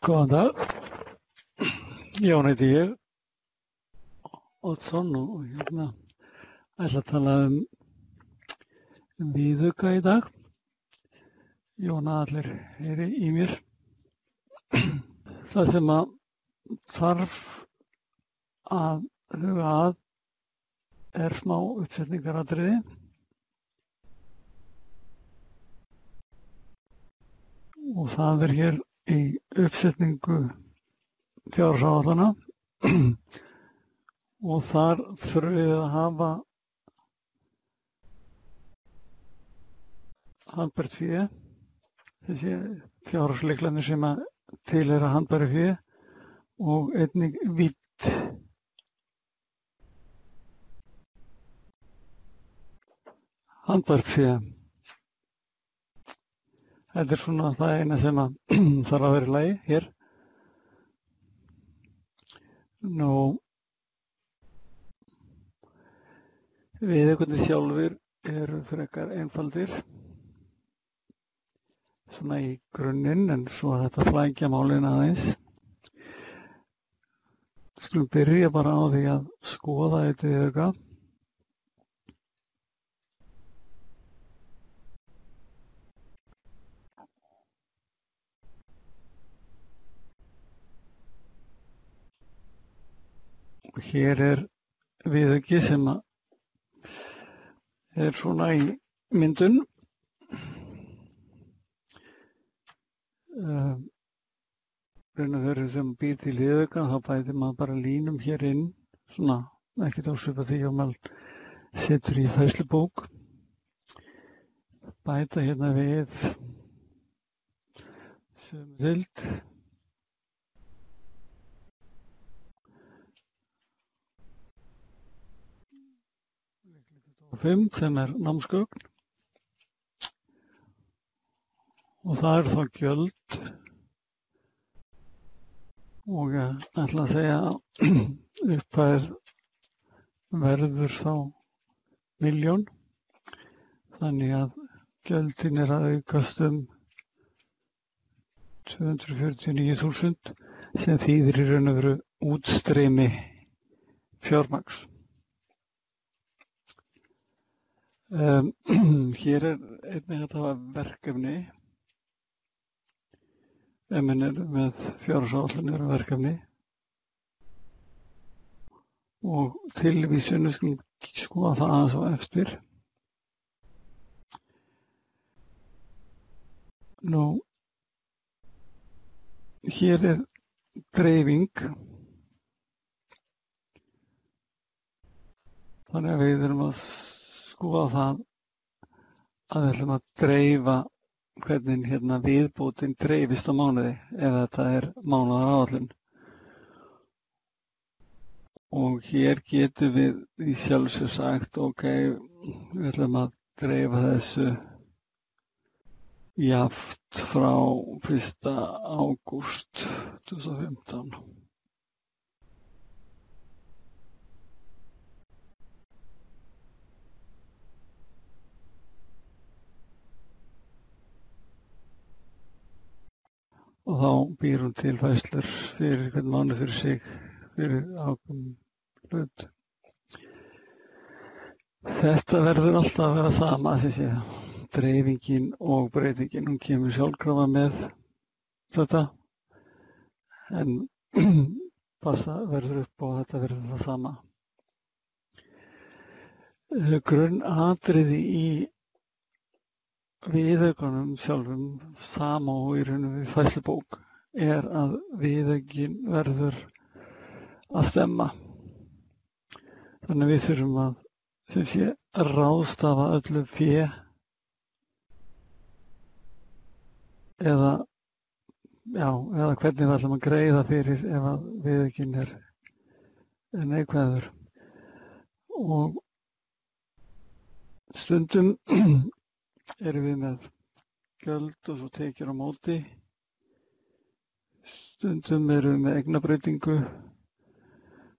Góðan dag, Jón heiti ég, Oddsson og ætla að tala viðauka í dag. Jón að allir heyri í mér. Það sem að þarf að huga að er smá uppsetningaratriði. Og það er hér í uppsetningu fjárhagsáætlana og þar þurfum við að hafa handbært fé, þessi fjárhagsleiklarnir sem að tilheyra handbæru fé og einnig vídd. Handbært fé. Þetta er svona það eina sem að þarf að vera í lagi hér. Nú, viðaukarnir sjálfir eru frekar einfaldir, svona í grunninn, en svo er þetta flækja málin aðeins. Skulum byrja bara á því að skoða eitt viðauka. Og hér er viðauki sem er svona í myndun. Raun og veru sem býr til viðauka, þá bætir maður bara línum hér inn, svona ekkert ósvipað því að maður setur í færslubók. Bæta hérna við sömu deild. Og 5 sem er námsgögn og það er þá gjöld og ég ætla að segja að upphæð verður þá 1.000.000, þannig að gjöldin er að aukast 249.000 sem þýðir í raun og veru útstreymi fjármagns. Hér er einnig að hafa verkefni, ef menn er með fjárhagsáætlanir og verkefni og tilvísinu skulum skoða það aðeins á eftir. Nú, hér er dreifing, þannig að við erum að skoða það að við ætlum að dreifa hvernig hérna viðbótin dreifist á mánuði ef þetta er mánaðaráætlun. Og hér getum við í sjálfsög sagt, ok, við ætlum að dreifa þessu jafnt frá 1. ágúst 2015. Og þá býr hún til færslur fyrir hvern mánuð fyrir sig, fyrir ákveðinn hlut. Þetta verður alltaf að vera sama, þessi dreifingin og breytingin. Hún kemur sjálfkrafa með þetta, en passa verður upp og þetta verður það sama. Grunnatriði í viðaukanum sjálfum, sama og í raun og veru færslubók, er að viðaukinn verður að stemma. Þannig að við þurfum að ráðstafa öllu fé eða hvernig við ætlum að greiða fyrir ef að viðaukinn er neikvæður. Og stundum erum við með gjöld og svo tekjur á móti. Stundum erum við með eignabreytingu,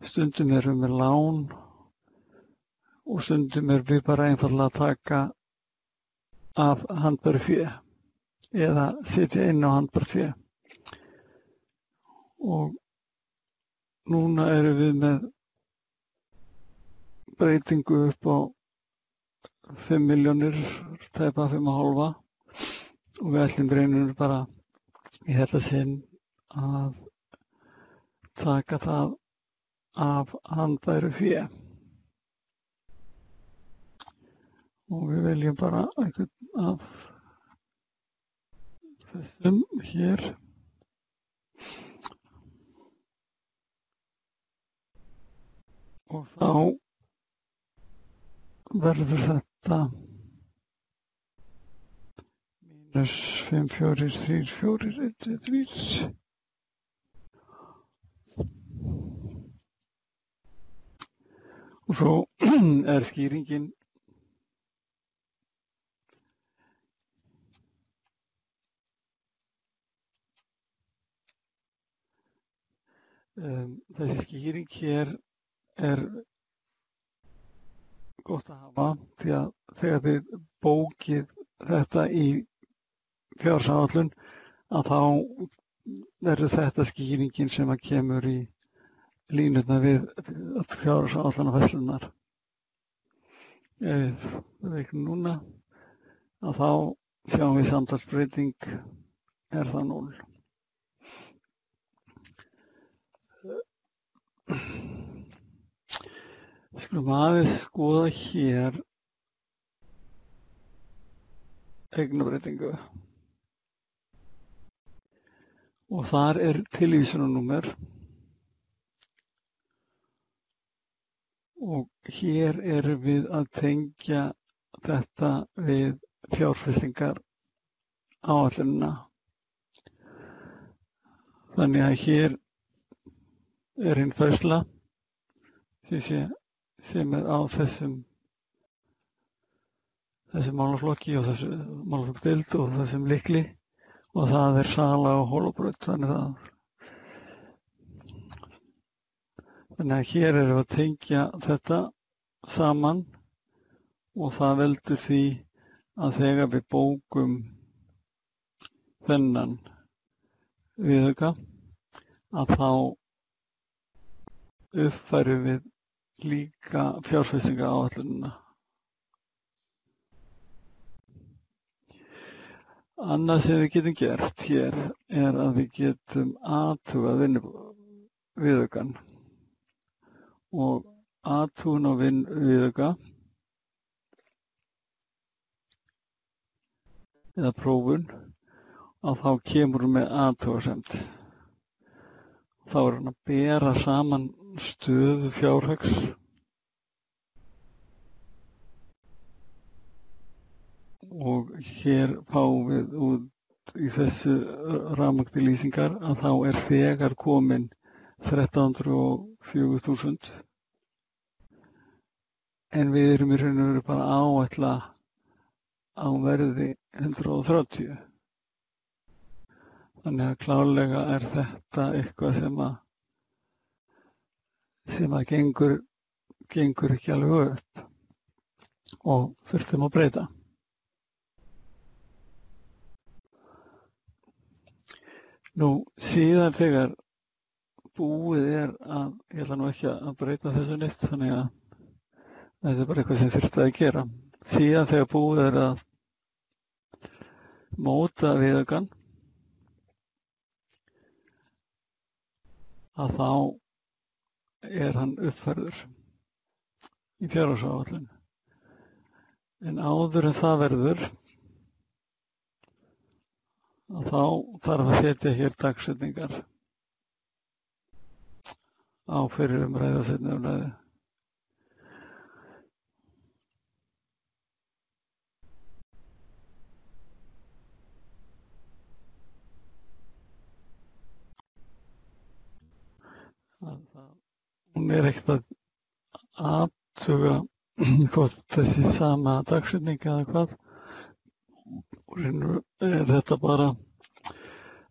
stundum erum við með lán og stundum erum við bara einfaldlega að taka af handbæru fé eða setja inn á handbært fé. og núna erum við með breytingu upp á 5 milljónir, tæpa 5,5 og við ætlum reynir bara í þetta sinn að taka það af handbæru fé. Og við veljum bara einhvern af þessum hér. Og þá verður þetta mínus 5, 4, 3, 4, 1, 3. Og svo er skýringin þessi skýring hér er gott að hafa því að þegar þið bókið þetta í fjárhagsáætlun að þá verður þetta skýringin sem að kemur í línutna við fjárhagsáætlunarfærslunar. Ef við reiknum núna að þá sjáum við samtalsbreyting er það 0. Við skulum aðeins skoða hér eignabreytingu og þar er tilvísunarnúmer og hér erum við að tengja þetta við fjárfestingar áætlunina. Þannig að hér er hinn færsla sem er á þessum málaflokki og þessu málaflokkdeild og þessum lykli og það er sala og Hólabraut. Þannig að hér erum við að tengja þetta saman og það veldur því að þegar við bókum þennan viðauka að þá uppfærum við líka fjárfestingaráætlunina. Annað sem við getum gert hér er að við getum athugað viðaukann og athugun á viðauka eða prófun að þá kemur með athugasemd. Þá er hann að bera saman stöðu fjárhags og hér fáum við út í þessu rafmagn til lýsingar að þá er þegar komin 1304.000 en við erum í raun og veru bara að áætla á verði 130. Þannig að klárlega er þetta eitthvað sem að gengur ekki alveg upp og þurftum að breyta. Nú síðan þegar búið er að, ég ætla nú ekki að breyta þessu neitt, þannig að þetta er bara eitthvað sem þurfti að gera. Síðan þegar búið er að móta viðaukann að þá er hann uppfærður í fjárhagsáætlun. En áður en það verður að þá þarf að setja hér dagsetningar á fyrir umræðu og seinni umræðu. Hún er ekkert að athuga hvort þessi sama dagsetning eða hvað. Er þetta bara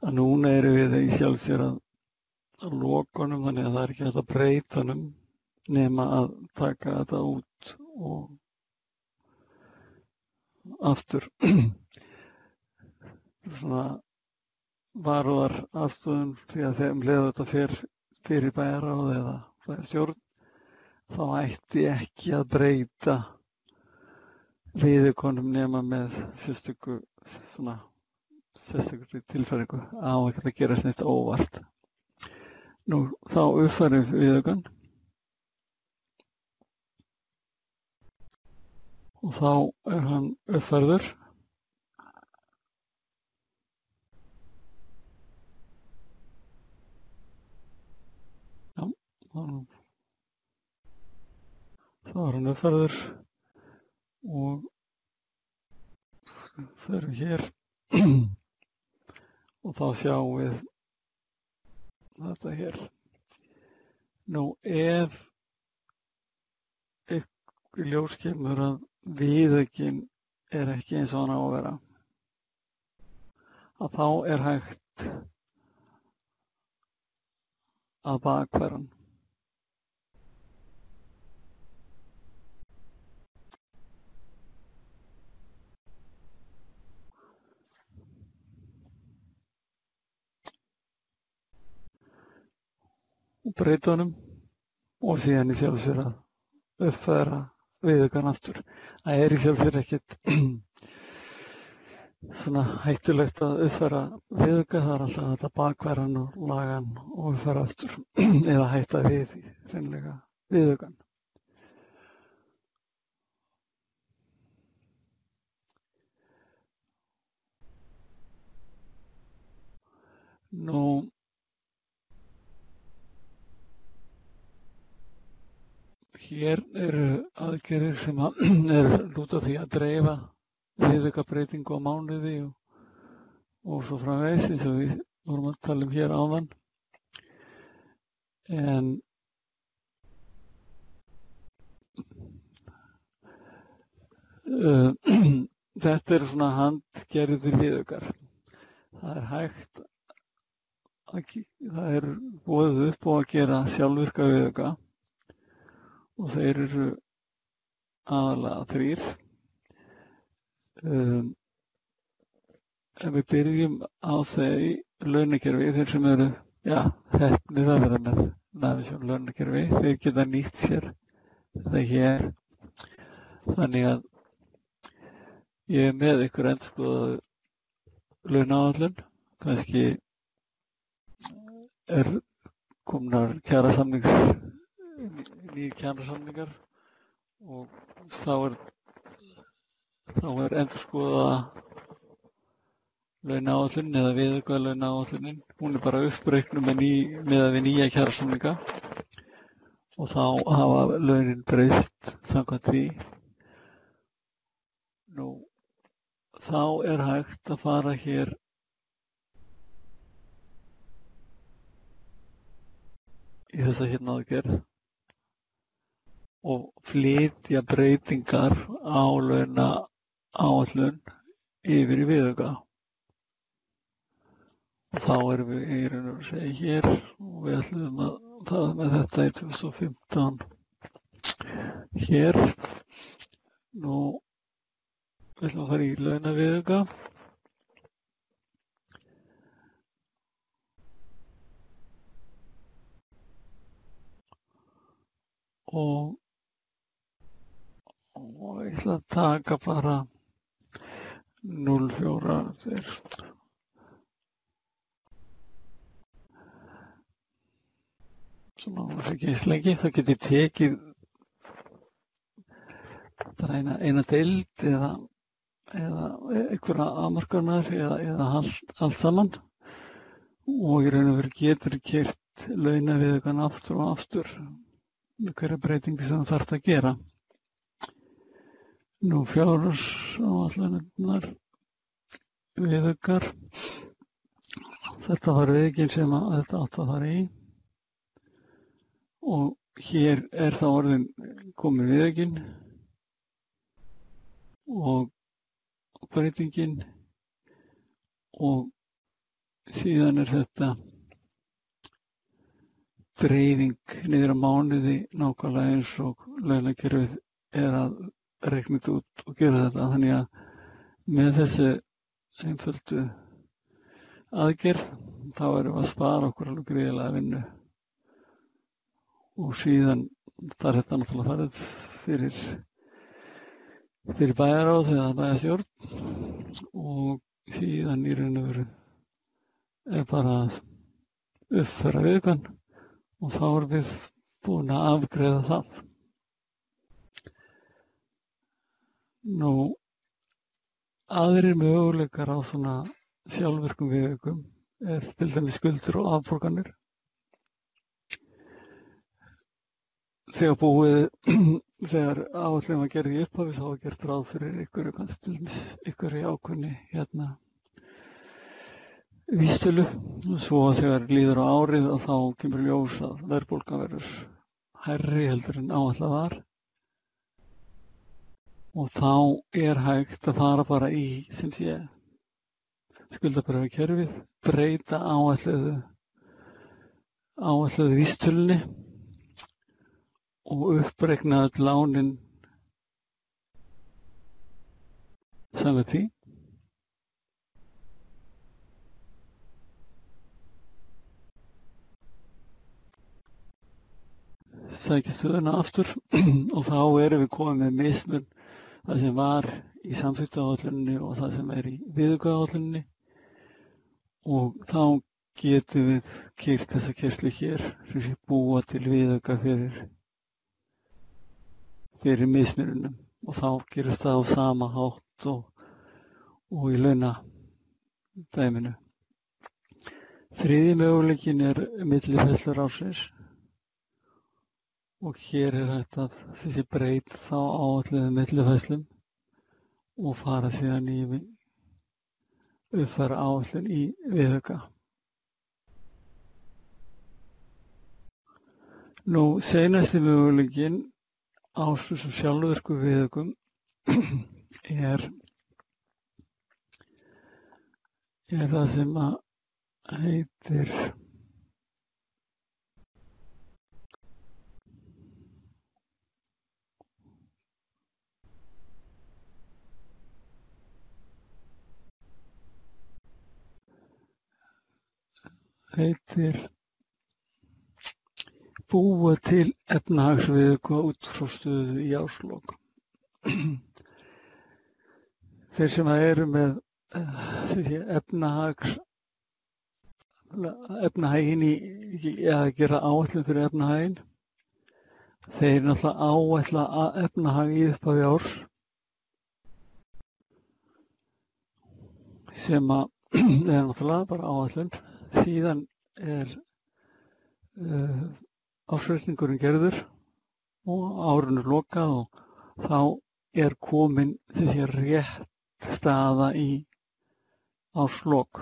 að núna erum við í sjálfsér að loka honum þannig að það er ekki hægt að breyta honum nema að taka þetta út og aftur. Svona varúðar aðstoðun því að þegar leið þetta fer fyrir bæjarráð eða bæjarstjórn þá ætti ekki að breyta viðaukanum nema með sérstöku tilfæringu á ekki að gerast neitt óvart. Nú þá uppfærum viðaukan og þá er hann uppfærður. Já, þá er hann uppfærður og förum hér og þá sjáum við þetta hér. Nú ef ykkur ljós kemur að viðaukinn er ekki eins og hann á að vera, að þá er hægt að bakfæra hann. Og breyta honum og síðan í sjálfu sér að uppfæra viðaukann aftur. Það er í sjálfu sér ekkert svona hættulegt að uppfæra viðauka, það er alltaf hægt að bakfæra hann og laga hann og uppfæra aftur eða hætta við hreinlega viðaukann. Nú hér eru aðgerðir sem lúta því að dreifa viðaukabreytingu á mánuði og svo framvegis eins og við vorum að tala um hér áðan. En þetta eru svona handgerðir viðaukar. Það er hægt það er boðið upp á að gera sjálfvirka viðauka og þeir eru aðalega 3. Ef við byrjum á launakerfi, þeir sem eru heppnir að vera með Navision launakerfi, þeir geta nýtt sér þetta hér. Þannig að ég er með ykkur endurskoðað launaáætlun, kannski er komnar nýjir kjarasamningar og þá er endurskoðaða launaáætlun eða viðaukaða launaáætlunin. Hún er bara uppreiknuð miðað við nýja kjarasamninga og þá hafa launin breyst samkvæmt því. Nú, þá er hægt að fara hér í þessa hérna aðgerð og flytja breytingar á launaáætlun yfir í viðauka. Og þá erum við í raun og segja hér og við ætlum að það með þetta í 2015 hér. Nú við ætlum að fara í launaviðauka. Og ég ætla að taka bara 0,4 svona ekki eins lengi. Það geti tekið eina deild eða einhverja afmarkanir eða allt saman og í raun og veru getur keyrt launaviðaukann aftur og aftur með hverja breytingu sem þú þarft að gera. Nú fjárhagsáætlanirnar viðaukar. Þetta var viðaukinn sem þetta átti að fara í og hér er það orðin komið viðaukinn og breytingin og síðan er þetta dreifing niður á mánuði nákvæmlega eins og launakerfið er að reikna út og gera þetta. Þannig að með þessu einföldu aðgerð, þá erum við að spara okkur alveg gríðarlega vinnu. Og síðan þarf þetta náttúrulega farið fyrir bæjarráð eða bæjarstjórn og síðan í raun og veru er bara að uppfæra viðaukann og þá erum við búin að afgreiða það. Nú, aðrir möguleikar á svona sjálfvirkum viðaukum er til dæmis skuldir og afborganir. Þegar áætlun var gerð í upphafi þá var gert ráð fyrir einhverju ákveðni vísitölu og svo þegar líður á árið og þá kemur ljós að verðbólgan verður hærri heldur en áætlað var og þá er hægt að fara bara í sem sé skuldabréfakerfið, breyta áætluðu vísitölunni og uppreikna öll lánin samkvæmt því. Sækja stöðuna aftur og þá erum við komið með mismun það sem var í samþykktaáætluninni og það sem er í viðaukaáætluninni og þá getum við keyrt þessa keyrslu hér sem sé búa til viðauka fyrir mismununum og þá gerist það á sama hátt og í launadæminu. Þriðji möguleikinn er millifærslur ársins og hér er hægt að þessi breyta þá áætluðum millifærslum og fara síðan í uppfæra áætlun í viðauka. Nú, seinasti möguleikinn á þessum sjálfvirku viðaukum er það sem að heitir búa til efnahagsviðauka út frá stöðu í árslok. Þeir sem eru með efnahaginn að gera áætlun fyrir efnahaginn, þeir náttúrulega áætla efnahag í upphafi árs sem að er náttúrulega bara áætlun. Síðan er ársreikningurinn gerður og árinu lokað og þá er komin þessi rétt staða í árslok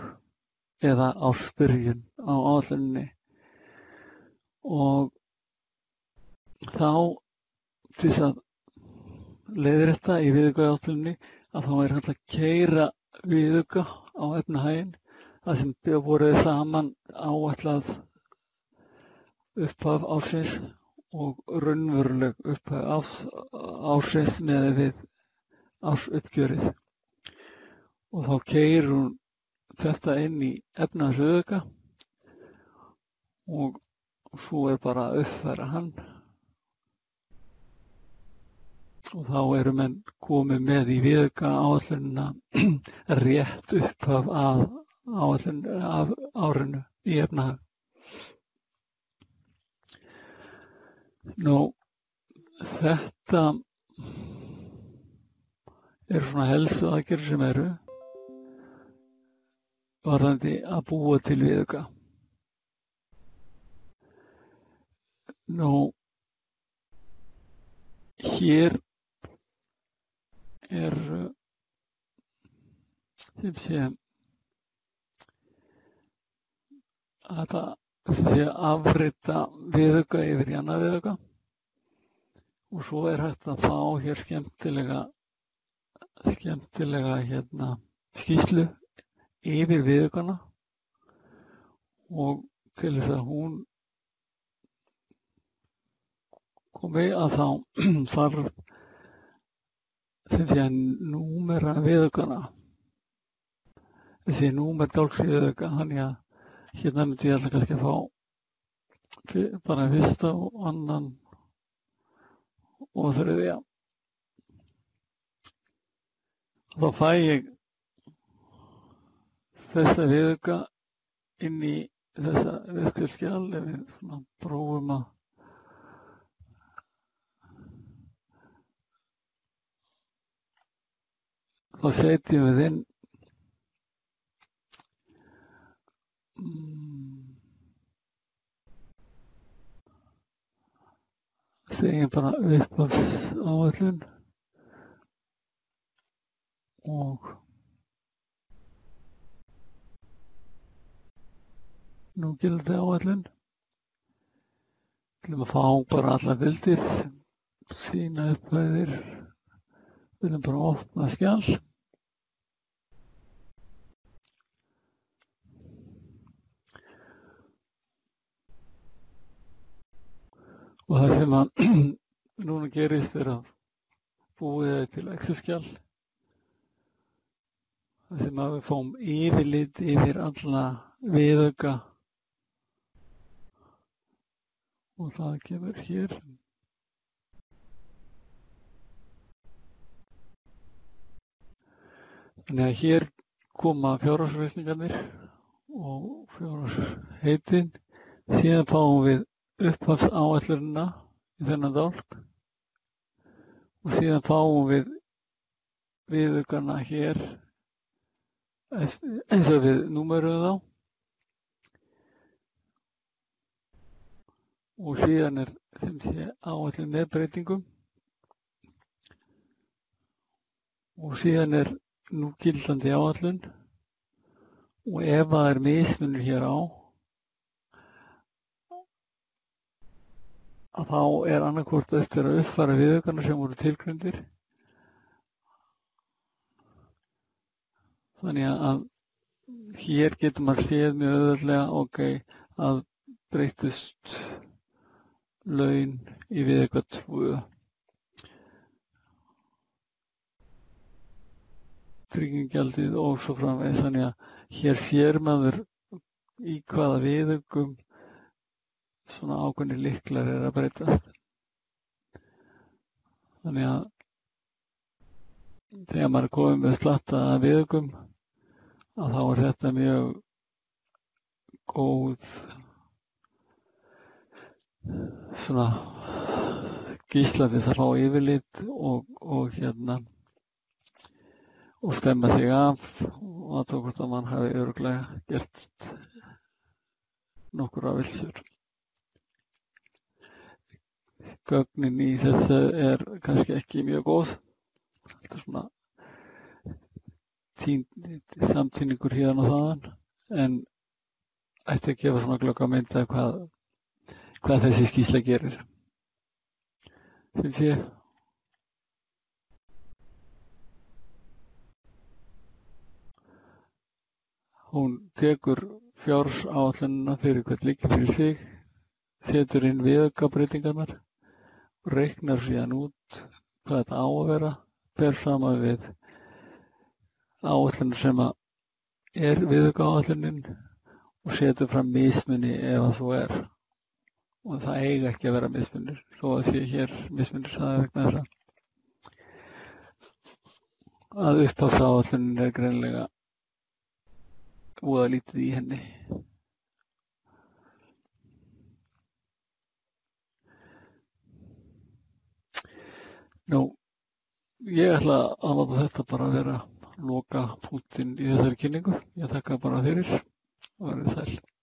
eða ársbyrjun á áætluninni og þá til þess að leiðrétta í viðaukaáætluninni að þá er hægt að keyra viðauka á efnahaginn það sem voruð saman áætlað upphaf ársins og raunveruleg upphaf ársins með við ársuppgjörið og þá keyrir hún þetta inn í efnahagsviðauka og svo er bara að uppfæra hann og þá eru menn komið með í viðauka áætlunina rétt upphaf af áætlun af árinu í efnahag. Nú, þetta eru svona helstu aðgerðir sem eru varðandi að búa til viðauka. Nú, hér er sem sé að afrita viðauka yfir í annað viðauka og svo er hægt að fá hér skemmtilega skýrslu yfir viðaukana og til þess að hún komi að þá þarf sem sé að númera viðaukana þessi númer dálksviðauka, þannig að hérna myndi ég alltaf kannski að fá bara fyrsta og annan og þriðja. Þá fæ ég þessa viðauka inn í þessa viðskjölskjal ef við svona prófum að þá setjum við inn segjum bara upphafsáætlun og núgildandi áætlun. Við ætlum að fá bara allar vildir, sýna upphæðir, við viljum bara opna skjal. Og það sem að núna gerist að búið til Excel-skjal. Það sem að við fáum yfirlit yfir alla viðauka og það kemur hér. Þannig að hér koma fjárhagsreikningarnir og fjárhagsheitin. Síðan fáum við upphafsáætlunina í þennan dálk og síðan fáum við viðaukana hér eins og við númeruðum þá og síðan sem sé áætlun með breytingum og síðan núgildandi áætlun og ef það mismunur hér á að þá annarkvort eftir að uppfæra viðaukana sem voru tilgreindir. Þannig að hér getur maður séð mjög auðveldlega að breyttust laun í viðauka 2. Tryggingagjaldið og svo framvegis. Þannig að hér sér maður í hvaða viðaukum svona ákveðnir lyklar að breytast. Þannig að þegar maður komið með slatta af viðaukum að þá þetta mjög góð svona gísla til þess að fá yfirlit og stemma sig af og aðtöku hvort að mann hafi örugglega gert nokkur afvilsur. Gögnin í þessu kannski ekki mjög góð. Þetta svona samtíningur hérna og þaðan, en ætti að gefa svona glögga mynd af hvað þessi skýrsla gerir. Sem sé. Hún tekur fjársáætlunina fyrir hvert líka fyrir sig, setur inn viðaukabreytingarnar og reiknar síðan út hvað þetta á að vera, fer saman við áætlun sem viðaukaáætlunin og setur fram mismuni ef að svo og það eiga ekki að vera mismunir þó að sé hér mismunir, það vegna þess að upphafsáætlunin greinilega voða lítið í henni. Nú, ég ætla að láta þetta bara vera loka punktinn í þessari kynningu. Ég þakka bara fyrir og verið sæl.